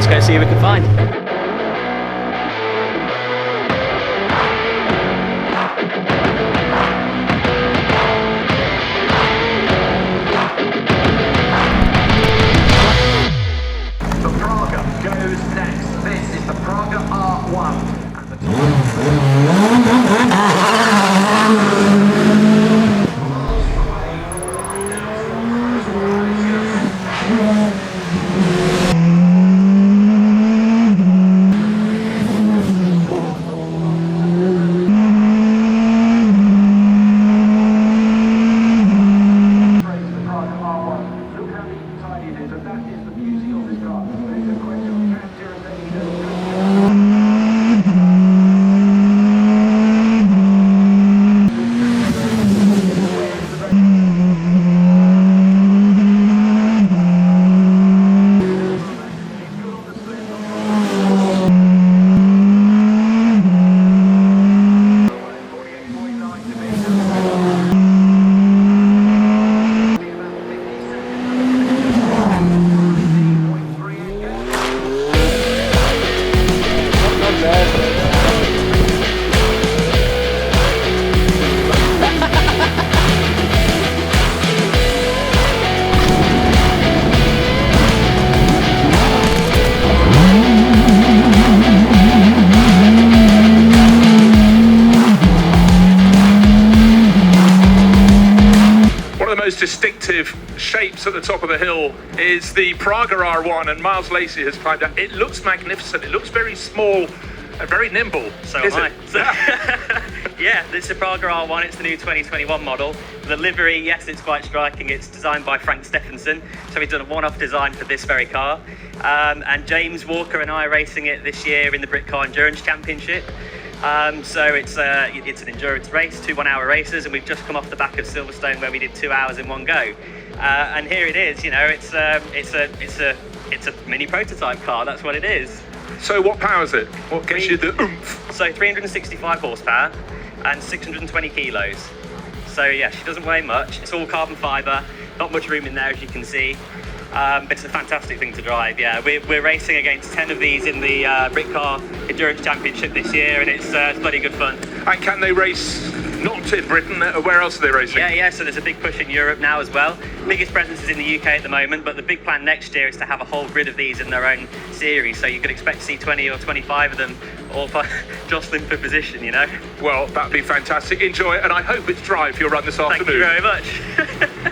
let's go see who we can find. The Praga goes next. This is the Praga R1. And the distinctive shapes at the top of the hill is the Praga R1, and Miles Lacey has climbed up. It looks magnificent. It looks very small and very nimble. So am I. Yeah, this is the Praga R1. It's the new 2021 model. The livery, yes, it's quite striking. It's designed by Frank Stephenson, so he's done a one-off design for this very car. And James Walker and I are racing it this year in the Brit Car Endurance Championship. So it's an endurance race, 2 1-hour races, and we've just come off the back of Silverstone where we did 2 hours in one go. And here it is. You know, it's a mini prototype car. That's what it is. So what powers it? What gets you the oomph? So 365 horsepower and 620 kilos. So yeah, she doesn't weigh much. It's all carbon fibre. Not much room in there, as you can see. But it's a fantastic thing to drive. Yeah, we're racing against 10 of these in the Brit Car Endurance Championship this year, and it's bloody good fun. And can they race not in Britain? Where else are they racing? Yeah. So there's a big push in Europe now as well. Biggest presence is in the UK at the moment, but the big plan next year is to have a whole grid of these in their own series. So you could expect to see 20 or 25 of them all jostling for position. You know. Well, that'd be fantastic. Enjoy it, and I hope it's dry if you'll run this afternoon. Thank you very much.